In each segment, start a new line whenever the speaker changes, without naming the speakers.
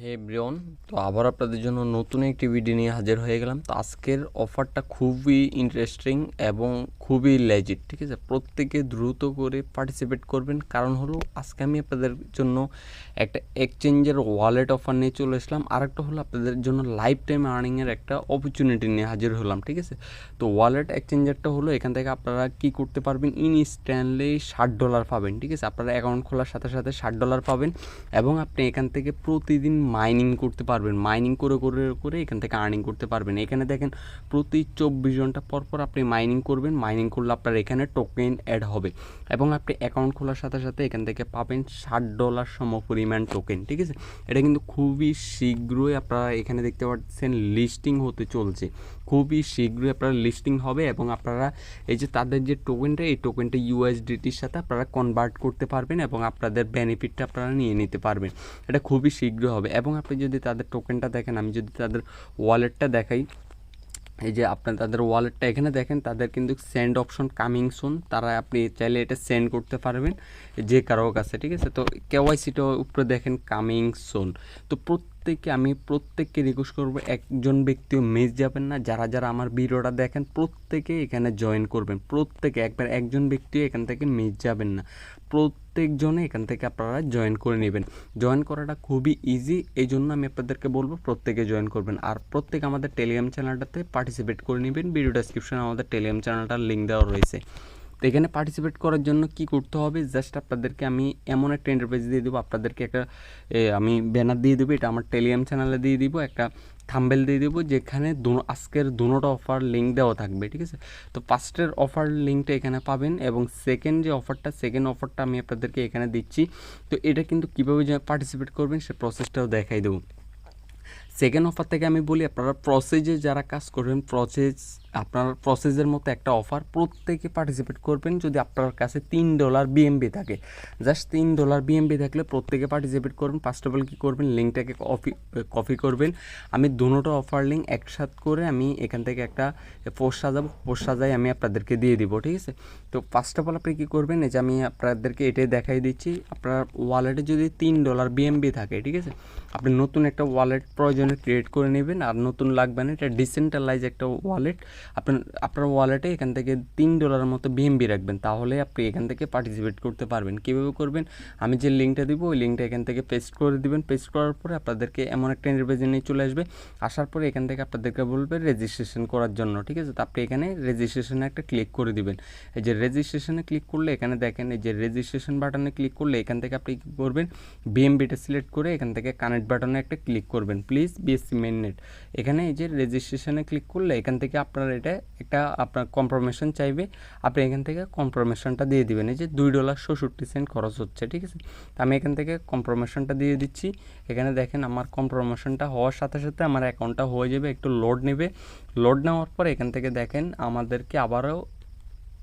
হে Brian, তো আবার আপনাদের জন্য নতুন একটি ভিডিও নিয়ে হাজির হয়ে গেলাম। তো আজকের অফারটা খুবই ইন্টারেস্টিং এবং খুবই লেজিট, ঠিক আছে। প্রত্যেকে দ্রুত করে পার্টিসিপেট করবেন, কারণ হলো আজকে আমি আপনাদের জন্য একটা এক্সচেঞ্জের ওয়ালেট অফার নিয়ে চলে আসলাম। আরেকটা হলো আপনাদের জন্য লাইফ টাইম আর্নিংয়ের একটা অপরচুনিটি নিয়ে হাজির হলাম, ঠিক আছে। তো ওয়ালেট এক্সচেঞ্জারটা হলো এখান থেকে আপনারা কী করতে পারবেন, ইনস্ট্যান্টলি $60 পাবেন, ঠিক আছে। আপনারা অ্যাকাউন্ট খোলার সাথে সাথে $60 পাবেন এবং আপনি এখান থেকে প্রতিদিন মাইনিং করতে পারবেন। মাইনিং করে করে করে এখান থেকে আর্নিং করতে পারবেন। এখানে দেখেন প্রতি 24 ঘন্টা পর পর আপনি মাইনিং করবেন। মাইনিং করলে আপনার এখানে টোকেন অ্যাড হবে এবং আপনি অ্যাকাউন্ট খোলার সাথে সাথে এখান থেকে পাবেন $60 সম পরিমাণ টোকেন, ঠিক আছে। এটা কিন্তু খুবই শীঘ্রই আপনারা এখানে দেখতে পাচ্ছেন লিস্টিং হতে চলছে। খুবই শীঘ্রই আপনারা লিস্টিং হবে এবং আপনারা এই যে তাদের যে টোকেনটা, এই টোকেনটা ইউএসডিটির সাথে আপনারা কনভার্ট করতে পারবেন এবং আপনাদের বেনিফিটটা আপনারা নিয়ে নিতে পারবেন। এটা খুবই শীঘ্র হবে। এবং আপনি যদি তাদের টোকেনটা দেখেন, আমি যদি তাদের ওয়ালেটটা দেখাই, এই যে আপনার তাদের ওয়ালেটটা এখানে দেখেন, তাদের কিন্তু সেন্ড অপশন কামিং সুন, তারা আপনি চাইলে এটা সেন্ড করতে পারবেন যে কারো কাছে, ঠিক আছে। তো কেওয়াইসিটা উপরে দেখেন কামিং সুন। তো আমি প্রত্যেককে রিকোয়েস্ট করবো, একজন ব্যক্তিও মিস যাবেন না। যারা যারা আমার ভিডিওটা দেখেন প্রত্যেকে এখানে জয়েন করবেন, প্রত্যেকে একবার একজন ব্যক্তিও এখান থেকে মিস যাবেন না। প্রত্যেকজনে এখান থেকে আপনারা জয়েন করে নেবেন। জয়েন করাটা খুবই ইজি, এই জন্য আমি আপনাদেরকে বলবো প্রত্যেকে জয়েন করবেন। আর প্রত্যেক আমাদের টেলিগ্রাম চ্যানেলটাতে পার্টিসিপেট করে নেবেন। ভিডিও ডেসক্রিপশনে আমাদের টেলিগ্রাম চ্যানেলটার লিঙ্ক দেওয়া রয়েছে। তো এখানে পার্টিসিপেট করার জন্য কি করতে হবে, জাস্ট আপনাদেরকে আমি এমন একটা ইন্টারফেস দিয়ে দেবো, আপনাদেরকে একটা আমি ব্যানার দিয়ে দেবো, এটা আমার টেলিগ্রাম চ্যানেলে দিয়ে দিব, একটা থাম্বেল দিয়ে দেবো যেখানে আজকের দুটো অফার লিঙ্ক দেওয়া থাকবে, ঠিক আছে। তো ফার্স্টের অফার লিঙ্কটা এখানে পাবেন এবং সেকেন্ড অফারটা আমি আপনাদেরকে এখানে দিচ্ছি। তো এটা কিন্তু কীভাবে পার্টিসিপেট করবেন সে প্রসেসটাও দেখাই দেবো। সেকেন্ড অফার থেকে আমি বলি, আপনারা প্রসেসে যারা কাজ করবেন, আপনার প্রসেসের মতো একটা অফার, প্রত্যেকে পার্টিসিপেট করবেন যদি আপনার কাছে $3 বিএমবি থাকে। জাস্ট $3 বিএমবি থাকলে প্রত্যেকে পার্টিসিপেট করবেন। ফার্স্ট অফ অল কী করবেন, লিঙ্কটাকে কপি করবেন। আমি দুটো অফার লিঙ্ক একসাথে করে আমি এখান থেকে একটা পোস্ট সাজাই আমি আপনাদেরকে দিয়ে দিব, ঠিক আছে। তো ফার্স্ট অফ অল আপনি কী করবেন, এই যে আমি আপনাদেরকে এটাই দেখাই দিচ্ছি। আপনার ওয়ালেটে যদি $3 বিএমবি থাকে, ঠিক আছে, আপনি নতুন একটা ওয়ালেট প্রয়োজনে ক্রিয়েট করে নেবেন। আর নতুন লাগবে না, এটা ডিসেন্ট্রালাইজ একটা ওয়ালেট। আপনার ওয়ালেটে এখান থেকে $3 মতো বিএমবি রাখবেন, তাহলে আপনি এখান থেকে পার্টিসিপেট করতে পারবেন। কীভাবে করবেন, আমি যে লিঙ্কটা দিব ওই লিঙ্কটা এখান থেকে পেস্ট করে দিবেন। পেস্ট করার পরে আপনাদেরকে এমন একটা ইন্টারফেসে নিয়ে চলে আসবে। আসার পরে এখান থেকে আপনাদেরকে বলবে রেজিস্ট্রেশন করার জন্য, ঠিক আছে। তো আপনি এখানে রেজিস্ট্রেশনে একটা ক্লিক করে দিবেন। এই যে রেজিস্ট্রেশনে ক্লিক করলে এখানে দেখেন, এই যে রেজিস্ট্রেশন বাটনে ক্লিক করলে এখান থেকে আপনি কী করবেন, বিএমবিটা সিলেক্ট করে এখান থেকে কানেক্ট বাটনে একটা ক্লিক করবেন, প্লিজ বিএসসি মেইননেট। এখানে এই যে রেজিস্ট্রেশনে ক্লিক করলে এখান থেকে আপনার এটা একটা আপনার কনফার্মেশন চাইবে, আপনি এখান থেকে কনফার্মেশনটা দিয়ে দিবেন। এই যে $2.67 খরচ হচ্ছে, ঠিক আছে। তো আমি এখান থেকে কনফার্মেশনটা দিয়ে দিচ্ছি। এখানে দেখেন আমার কনফার্মেশনটা হওয়ার সাথে সাথে আমার অ্যাকাউন্টটা হয়ে যাবে। একটু লোড নেবে, লোড নেওয়ার পর এখান থেকে দেখেন আমাদেরকে আবারও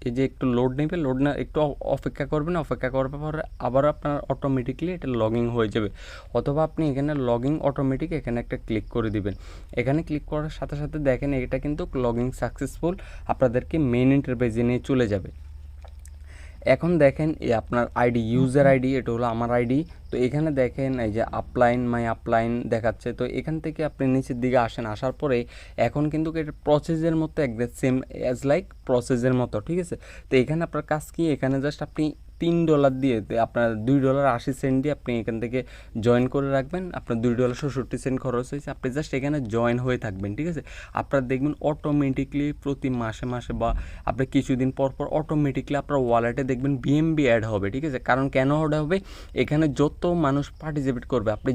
এই যে একটু লোড নেবে, লোড না একটু অপেক্ষা করবেন। অপেক্ষা করার পরে আবার আপনার অটোমেটিকলি এটা লগইন হয়ে যাবে, অথবা আপনি এখানে লগইন অটোমেটিক এখানে একটা ক্লিক করে দিবেন। এখানে ক্লিক করার সাথে সাথে দেখেন এটা কিন্তু লগইন সাকসেসফুল, আপনাদেরকে মেইন ইন্টারফেসে নিয়ে চলে যাবে। এখন দেখেন এই আপনার আইডি, ইউজার আইডি, এটা হলো আমার আইডি। তো এখানে দেখেন এই যে মাই আপলাইন দেখাচ্ছে। তো এখান থেকে আপনি নিচের দিকে আসেন, আসার পরে এখন কিন্তু এটা প্রসেসের মতো একদম সেম অ্যাজ লাইক প্রসেসের মতো, ঠিক আছে। তো এখানে আপনার কাজ কি, এখানে জাস্ট আপনি $3 দিয়ে আপনার $2.80 দিয়ে আপনি এখান থেকে জয়েন করে রাখবেন। আপনার $2.67 খরচ হয়েছে, আপনি জাস্ট এখানে জয়েন হয়ে থাকবেন, ঠিক আছে। আপনার দেখবেন অটোমেটিকলি প্রতি মাসে মাসে বা আপনি কিছুদিন পর পর অটোমেটিকলি আপনার ওয়ালেটে দেখবেন বিএমবি অ্যাড হবে, ঠিক আছে। কারণ কেন অ্যাড হবে, এখানে যত মানুষ পার্টিসিপেট করবে, আপনি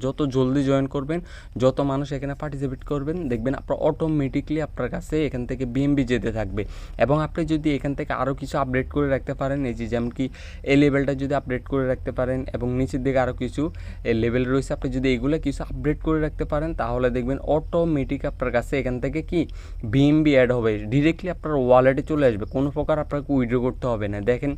যত জলদি জয়েন করবেন, যত মানুষ এখানে পার্টিসিপেট করবেন, দেখবেন আপনার অটোমেটিকলি আপনার কাছে এখান থেকে বিএমবি যেতে থাকবে। এবং আপনি যদি এখান থেকে আরও কিছু আপডেট করে রাখতে পারেন, এই যে যেমন কি এই লেভেলটা যদি আপডেট করে রাখতে পারেন এবং নিচের দিকে আরও কিছু লেভেল রয়েছে, আপনি যদি এগুলো কিছু আপডেট করে রাখতে পারেন, তাহলে দেখবেন অটোমেটিক আপনার কাছে এখান থেকে কি বিএমবি অ্যাড হবে, ডিরেক্টলি আপনার ওয়ালেটে চলে আসবে, কোনো প্রকার আপনাকে উইথড্র করতে হবে না। দেখেন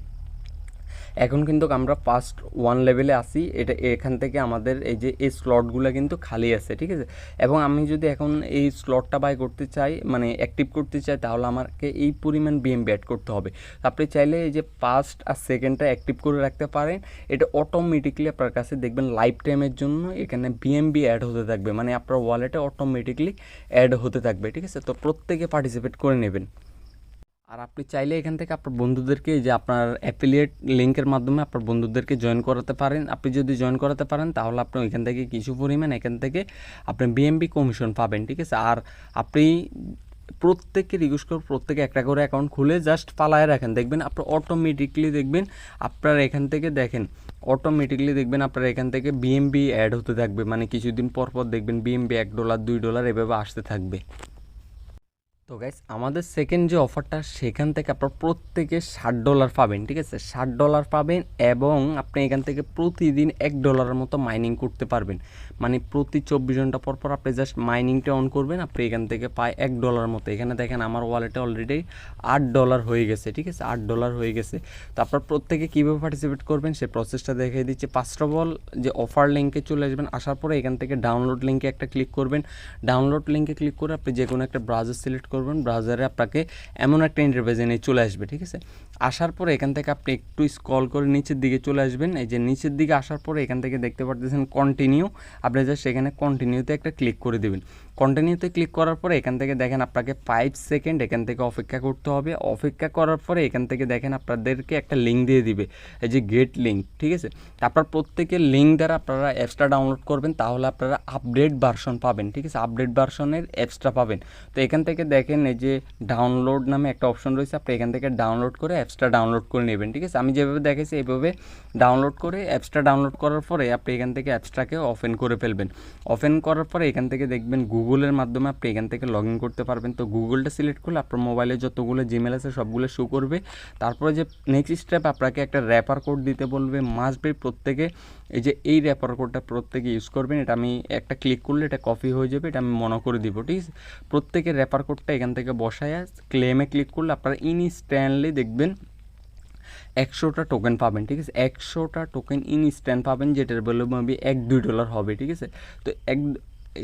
এখন কিন্তু আমরা ফার্স্ট 1 লেভেলে আসি, এটা এখান থেকে আমাদের এই যে এই স্লটগুলো কিন্তু খালি আছে, ঠিক আছে। এবং আমি যদি এখন এই স্লটটা বাই করতে চাই, মানে অ্যাক্টিভ করতে চাই, তাহলে আমাকে এই পরিমাণ বিএমবি অ্যাড করতে হবে। আপনি চাইলে এই যে ফার্স্ট আর সেকেন্ডটা অ্যাক্টিভ করে রাখতে পারেন, এটা অটোমেটিকলি আপনার কাছে দেখবেন লাইফ টাইমের জন্য এখানে বিএমবি অ্যাড হতে থাকবে, মানে আপনার ওয়ালেটে অটোমেটিকলি অ্যাড হতে থাকবে, ঠিক আছে। তো প্রত্যেকে পার্টিসিপেট করে নেবেন। আর আপনি চাইলে এখান থেকে আপনার বন্ধুদেরকে, যে আপনার অ্যাফিলিয়েট লিঙ্কের মাধ্যমে আপনার বন্ধুদেরকে জয়েন করাতে পারেন। আপনি যদি জয়েন করাতে পারেন তাহলে আপনি ওইখান থেকে কিছু পরিমাণ এখান থেকে আপনি বিএমবি কমিশন পাবেন, ঠিক আছে। আর আপনি প্রত্যেককে রিকোয়েস্ট করুন, প্রত্যেকে একটা করে অ্যাকাউন্ট খুলে জাস্ট পালায় রাখেন, দেখবেন আপনার অটোমেটিকলি দেখবেন আপনার এখান থেকে দেখেন অটোমেটিকলি দেখবেন আপনার এখান থেকে বিএমবি অ্যাড হতে থাকবে, মানে কিছুদিন পর পর দেখবেন বিএমবি $1 $2 এভাবে আসতে থাকবে। তো গাইস, আমাদের সেকেন্ড যে অফারটা, সেখান থেকে আপনার প্রত্যেকে $60 পাবেন, ঠিক আছে। $60 পাবেন এবং আপনি এখান থেকে প্রতিদিন $1 মতো মাইনিং করতে পারবেন, মানে প্রতি 24 ঘন্টা পর পর আপনি জাস্ট মাইনিংটা অন করবেন, আপনি এখান থেকে পায় $1 মতো। এখানে দেখেন আমার ওয়ালেটে অলরেডি $8 হয়ে গেছে, ঠিক আছে, $8 হয়ে গেছে। তো আপনার প্রত্যেকে কীভাবে পার্টিসিপেট করবেন সে প্রসেসটা দেখিয়ে দিচ্ছে। ফার্স্ট অফ অল যে অফার লিঙ্কে চলে আসবেন, আসার পরে এখান থেকে ডাউনলোড লিঙ্কে একটা ক্লিক করবেন। ডাউনলোড লিঙ্কে ক্লিক করে আপনি যে কোনো একটা ব্রাউজার সিলেক্ট করবেন, ব্রাউজারে আপনাকে এমন একটা ইন্টারফেস এনে চলে আসবে, ঠিক আছে। আসার পরে এখান থেকে আপনি একটু স্ক্রল করে নিচের দিকে চলে আসবেন। এই যে নিচের দিকে আসার পরে এখান থেকে দেখতে পাচ্ছেন কন্টিনিউ, আপনি জাস্ট সেখানে কন্টিনিউতে একটা ক্লিক করে দেবেন। কন্টিনিউতে ক্লিক করার পরে এখান থেকে দেখেন আপনাকে 5 সেকেন্ড এখান থেকে অপেক্ষা করতে হবে। অপেক্ষা করার পরে এখান থেকে দেখেন আপনাদেরকে একটা লিঙ্ক দিয়ে দিবে, এই যে গেট লিঙ্ক, ঠিক আছে। আপনার প্রত্যেকের লিঙ্ক দ্বারা আপনারা অ্যাপসটা ডাউনলোড করবেন, তাহলে আপনারা আপডেট ভার্সন পাবেন, ঠিক আছে, আপডেট ভার্সনের অ্যাপসটা পাবেন। তো এখান থেকে দেখেন এই যে ডাউনলোড নামে একটা অপশন রয়েছে, আপনি এখান থেকে ডাউনলোড করে অ্যাপসটা ডাউনলোড করে নেবেন, ঠিক আছে। আমি যেভাবে দেখেছি এইভাবে ডাউনলোড করে অ্যাপসটা ডাউনলোড করার পরে আপনি এখান থেকে অ্যাপসটাকে ওপেন করে ফেলবেন। ওপেন করার পরে এখান থেকে দেখবেন গুগলের মাধ্যমে আপনি এখান থেকে লগ ইন করতে পারবেন। তো গুগলটা সিলেক্ট করলে আপনার মোবাইলে যতগুলো জিমেল আছে সবগুলো শো করবে। তারপরে যে নেক্সট স্টেপ আপনাকে একটা র্যাপার কোড দিতে বলবে, মাস্ট বি প্রত্যেকে এই যে এই র্যাপার কোডটা প্রত্যেকে ইউজ করবেন। এটা আমি একটা ক্লিক করলে এটা কপি হয়ে যাবে, এটা আমি মনে করে দিব, ঠিক আছে। প্রত্যেকের র্যাপার কোডটা এখান থেকে বসায় ক্লেমে ক্লিক করলে আপনারা ইনস্ট্যান্টলি দেখবেন 100টা টোকেন পাবেন, ঠিক আছে। 100টা টোকেন ইনস্ট্যান্ট পাবেন, যেটার ভ্যালু মেবি $1-2 হবে, ঠিক আছে। তো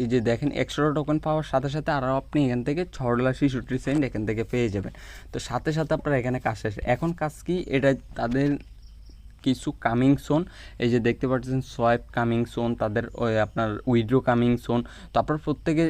এই যে দেখেন 100টা টোকেন পাওয়ার সাথে সাথে আরও আপনি এখান থেকে $6.66 এখান থেকে পেয়ে যাবেন। তো সাথে সাথে আপনার এখানে কাজ শেষ। এখন কাজ কি, এটা তাদের কিছু কামিং সোন, এই যে দেখতে পাচ্ছেন সোয়াইপ কামিং সোন, তাদের ওই আপনার উইথড্র কামিং সোন। তো আপনার প্রত্যেকে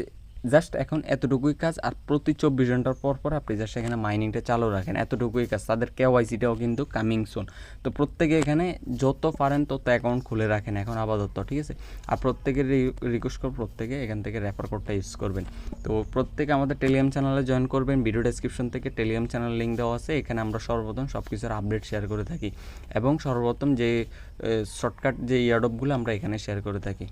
জাস্ট এখন এতটুকুই কাজ, আর প্রতি 24 ঘন্টার পর পর আপনি জাস্ট এখানে মাইনিংটা চালু রাখেন, এতটুকুই কাজ। তাদের কেওয়াইসিটাও কিন্তু কামিং সোন। তো প্রত্যেকে এখানে যত পারেন তত অ্যাকাউন্ট খুলে রাখেন এখন আপাতত, ঠিক আছে। আর প্রত্যেকের রিকোয়েস্ট করব প্রত্যেকে এখান থেকে রেফার কোডটা ইউজ করবেন। তো প্রত্যেকে আমাদের টেলিগ্রাম চ্যানেলে জয়েন করবেন, ভিডিও ডেসক্রিপশন থেকে টেলিগ্রাম চ্যানেল লিঙ্ক দেওয়া আছে। এখানে আমরা সর্বপ্রথম সব কিছুর আপডেট শেয়ার করে থাকি এবং সর্বপ্রথম যে শর্টকাট যে এয়ারড্রপগুলো আমরা এখানে শেয়ার করে থাকি।